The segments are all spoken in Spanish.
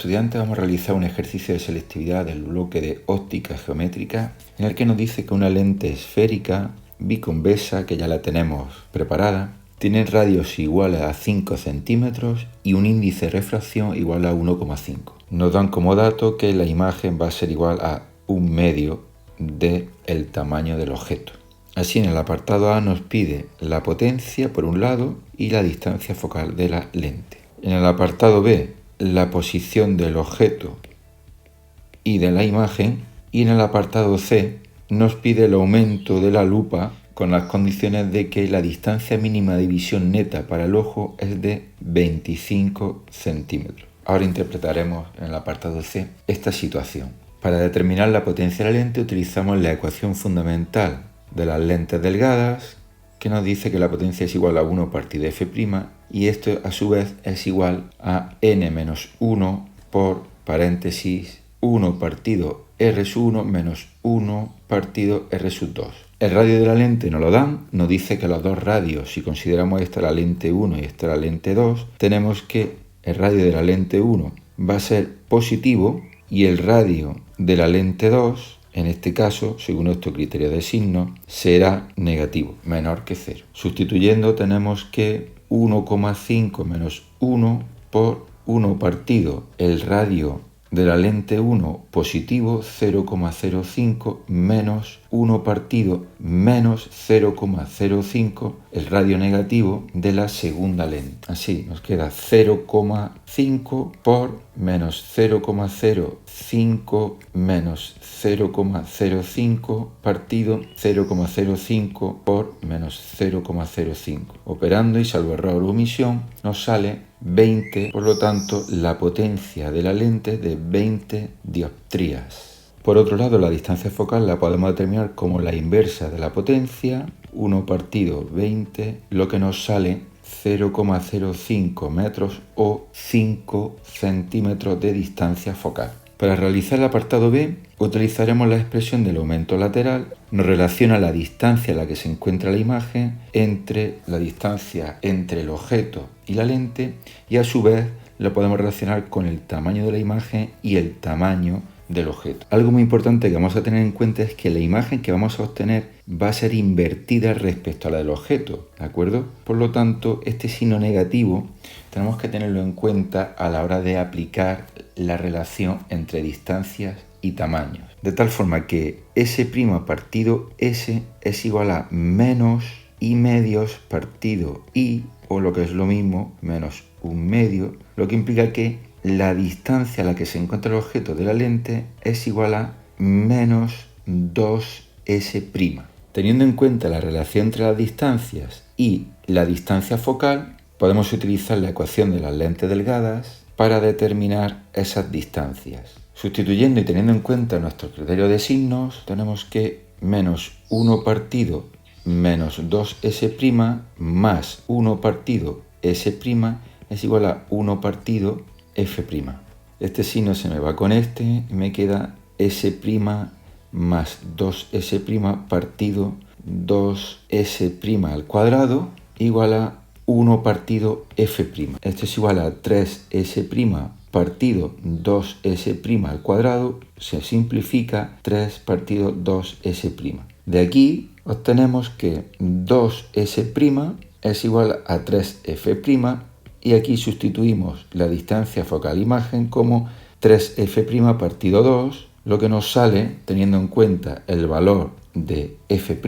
estudiantes vamos a realizar un ejercicio de selectividad del bloque de óptica geométrica en el que nos dice que una lente esférica biconvexa, que ya la tenemos preparada, tiene radios iguales a 5 centímetros y un índice de refracción igual a 1,5. Nos dan como dato que la imagen va a ser igual a 1/2 del tamaño del objeto. Así, en el apartado A nos pide la potencia por un lado y la distancia focal de la lente. En el apartado B, la posición del objeto y de la imagen, y en el apartado C nos pide el aumento de la lupa con las condiciones de que la distancia mínima de visión neta para el ojo es de 25 centímetros. Ahora interpretaremos en el apartado C esta situación. Para determinar la potencia de la lente utilizamos la ecuación fundamental de las lentes delgadas, que nos dice que la potencia es igual a 1 partido f', y esto a su vez es igual a n-1 por paréntesis 1 partido r1 menos 1 partido r2. El radio de la lente nos lo dan, nos dice que los dos radios, si consideramos esta la lente 1 y esta la lente 2, tenemos que el radio de la lente 1 va a ser positivo y el radio de la lente 2, en este caso, según nuestro criterio de signo, será negativo, menor que 0. Sustituyendo tenemos que 1,5 menos 1 por 1 partido el radio de la lente 1 positivo 0,05 menos 1 partido menos 0,05 el radio negativo de la segunda lente. Así nos queda 0,5 por menos 0,05 menos 0,05 partido 0,05 por menos 0,05. Operando y salvo error o omisión nos sale 20, por lo tanto la potencia de la lente de 20 dioptrías. Por otro lado, la distancia focal la podemos determinar como la inversa de la potencia, 1 partido 20, lo que nos sale 0,05 metros o 5 centímetros de distancia focal. Para realizar el apartado B, utilizaremos la expresión del aumento lateral. Nos relaciona la distancia a la que se encuentra la imagen entre la distancia entre el objeto y la lente, y a su vez lo podemos relacionar con el tamaño de la imagen y el tamaño del objeto. Algo muy importante que vamos a tener en cuenta es que la imagen que vamos a obtener va a ser invertida respecto a la del objeto, ¿de acuerdo? Por lo tanto, este signo negativo tenemos que tenerlo en cuenta a la hora de aplicar la relación entre distancias y tamaños. De tal forma que S' partido S es igual a menos I medios partido I, o lo que es lo mismo, menos 1/2, lo que implica que la distancia a la que se encuentra el objeto de la lente es igual a menos 2S'. Teniendo en cuenta la relación entre las distancias y la distancia focal, podemos utilizar la ecuación de las lentes delgadas para determinar esas distancias. Sustituyendo y teniendo en cuenta nuestro criterio de signos, tenemos que menos 1 partido menos 2S' más 1 partido S' es igual a 1 partido F'. Este signo se me va con este y me queda S' más 2S' partido 2S' al cuadrado igual a 1 partido F'. Esto es igual a 3S' partido 2S' al cuadrado, se simplifica 3 partido 2S'. De aquí obtenemos que 2S' es igual a 3F', y aquí sustituimos la distancia focal-imagen como 3F' partido 2, lo que nos sale, teniendo en cuenta el valor de F',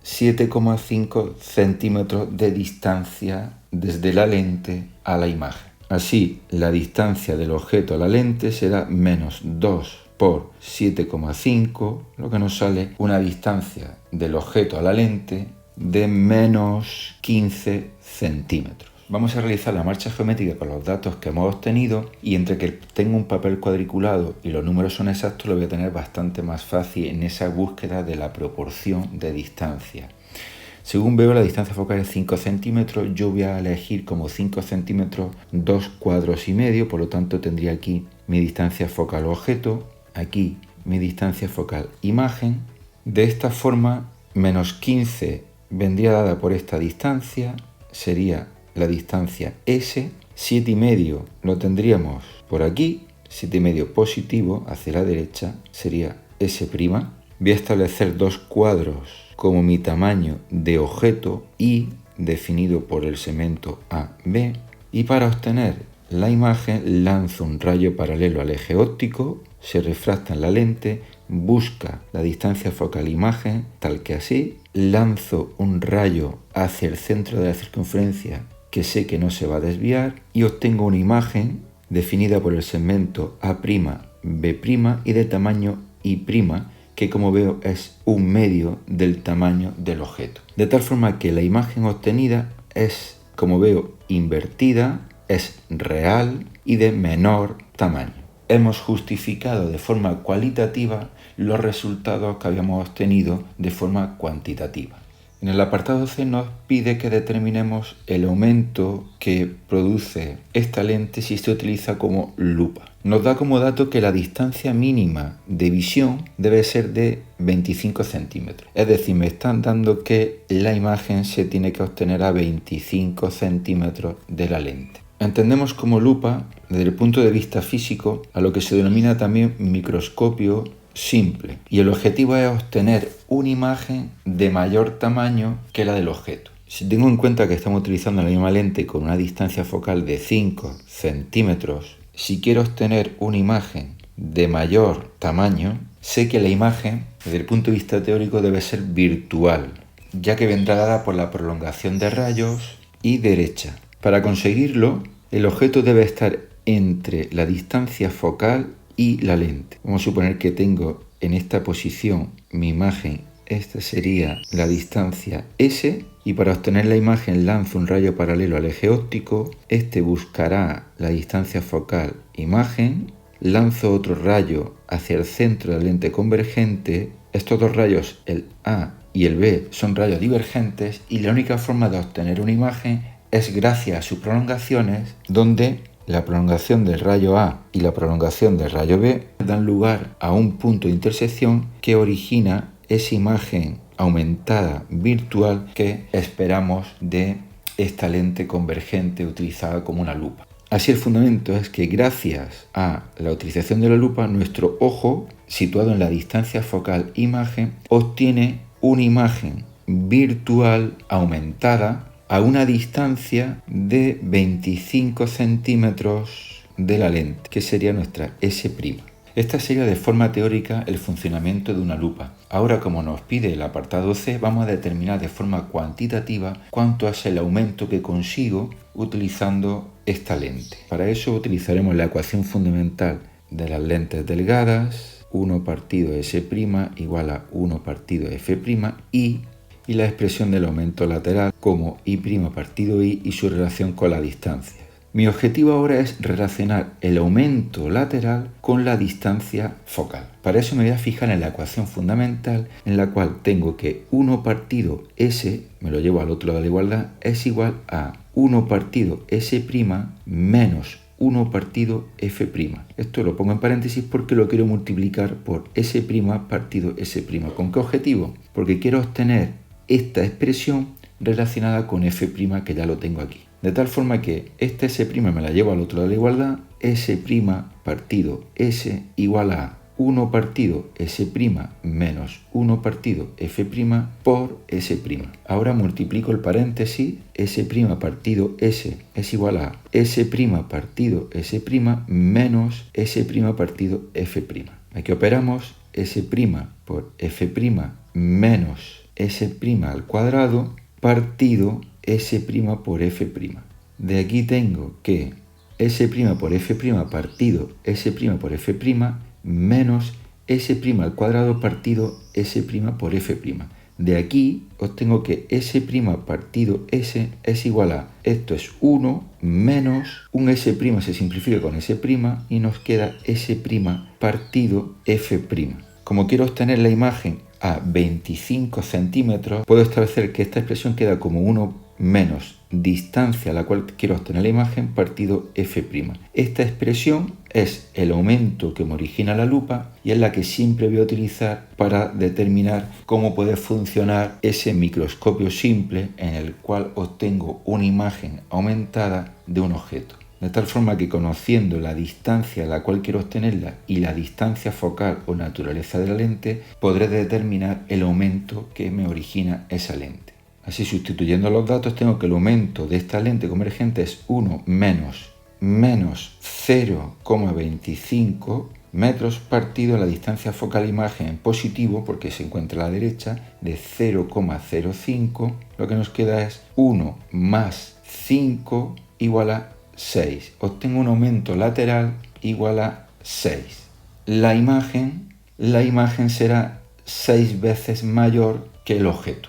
7,5 centímetros de distancia desde la lente a la imagen. Así, la distancia del objeto a la lente será menos 2 por 7,5, lo que nos sale una distancia del objeto a la lente de menos 15 centímetros. Vamos a realizar la marcha geométrica con los datos que hemos obtenido, y entre que tengo un papel cuadriculado y los números son exactos, lo voy a tener bastante más fácil en esa búsqueda de la proporción de distancia. Según veo, la distancia focal es 5 centímetros, yo voy a elegir como 5 centímetros 2 cuadros y medio, por lo tanto tendría aquí mi distancia focal objeto, aquí mi distancia focal imagen. De esta forma, menos 15 vendría dada por esta distancia, sería la distancia S, 7,5 lo tendríamos por aquí, 7 medio positivo hacia la derecha sería S'. Voy a establecer dos cuadros como mi tamaño de objeto Y definido por el segmento AB, y para obtener la imagen lanzo un rayo paralelo al eje óptico, se refracta en la lente, busca la distancia focal imagen tal que así, lanzo un rayo hacia el centro de la circunferencia que sé que no se va a desviar y obtengo una imagen definida por el segmento A'B' y de tamaño I', que como veo es un medio del tamaño del objeto. De tal forma que la imagen obtenida es, como veo, invertida, es real y de menor tamaño. Hemos justificado de forma cualitativa los resultados que habíamos obtenido de forma cuantitativa. En el apartado C nos pide que determinemos el aumento que produce esta lente si se utiliza como lupa. Nos da como dato que la distancia mínima de visión debe ser de 25 centímetros. Es decir, me están dando que la imagen se tiene que obtener a 25 centímetros de la lente. Entendemos como lupa, desde el punto de vista físico, a lo que se denomina también microscopio simple. Y el objetivo es obtener una imagen de mayor tamaño que la del objeto. Si tengo en cuenta que estamos utilizando la misma lente con una distancia focal de 5 centímetros, si quiero obtener una imagen de mayor tamaño, sé que la imagen, desde el punto de vista teórico, debe ser virtual, ya que vendrá dada por la prolongación de rayos y derecha. Para conseguirlo, el objeto debe estar entre la distancia focal y la lente. Vamos a suponer que tengo en esta posición mi imagen, esta sería la distancia S, y para obtener la imagen lanzo un rayo paralelo al eje óptico, este buscará la distancia focal imagen, lanzo otro rayo hacia el centro de la lente convergente, estos dos rayos, el A y el B, son rayos divergentes y la única forma de obtener una imagen es gracias a sus prolongaciones, donde la prolongación del rayo A y la prolongación del rayo B dan lugar a un punto de intersección que origina esa imagen aumentada virtual que esperamos de esta lente convergente utilizada como una lupa. Así el fundamento es que gracias a la utilización de la lupa, nuestro ojo, situado en la distancia focal imagen, obtiene una imagen virtual aumentada a una distancia de 25 centímetros de la lente, que sería nuestra S'. Esta sería de forma teórica el funcionamiento de una lupa. Ahora, como nos pide el apartado C, vamos a determinar de forma cuantitativa cuánto es el aumento que consigo utilizando esta lente. Para eso utilizaremos la ecuación fundamental de las lentes delgadas, 1 partido S' igual a 1 partido F' y la expresión del aumento lateral como I' partido I y su relación con la distancia. Mi objetivo ahora es relacionar el aumento lateral con la distancia focal. Para eso me voy a fijar en la ecuación fundamental en la cual tengo que 1 partido S, me lo llevo al otro lado de la igualdad, es igual a 1 partido S' menos 1 partido F'. Esto lo pongo en paréntesis porque lo quiero multiplicar por S' partido S'. ¿Con qué objetivo? Porque quiero obtener esta expresión relacionada con F' que ya lo tengo aquí. De tal forma que esta S' me la llevo al otro lado de la igualdad, S' partido S igual a 1 partido S' menos 1 partido F' por S'. Ahora multiplico el paréntesis, S' partido S es igual a S' partido S' menos S' partido F'. Aquí operamos S' por F' menos S' al cuadrado partido S' por F'. De aquí tengo que S' por F' partido S' por F' menos S' al cuadrado partido S' por F'. De aquí obtengo que S' partido S es igual a, esto es 1 menos un S' se simplifica con S' y nos queda S' partido F'. Como quiero obtener la imagen a 25 centímetros, puedo establecer que esta expresión queda como 1 menos distancia a la cual quiero obtener la imagen partido F'. Esta expresión es el aumento que me origina la lupa y es la que siempre voy a utilizar para determinar cómo puede funcionar ese microscopio simple en el cual obtengo una imagen aumentada de un objeto. De tal forma que conociendo la distancia a la cual quiero obtenerla y la distancia focal o naturaleza de la lente, podré determinar el aumento que me origina esa lente. Así, sustituyendo los datos, tengo que el aumento de esta lente convergente es 1 menos 0,25 metros partido la distancia focal imagen en positivo, porque se encuentra a la derecha, de 0,05. Lo que nos queda es 1 más 5 igual a 6. Obtengo un aumento lateral igual a 6. La imagen será 6 veces mayor que el objeto.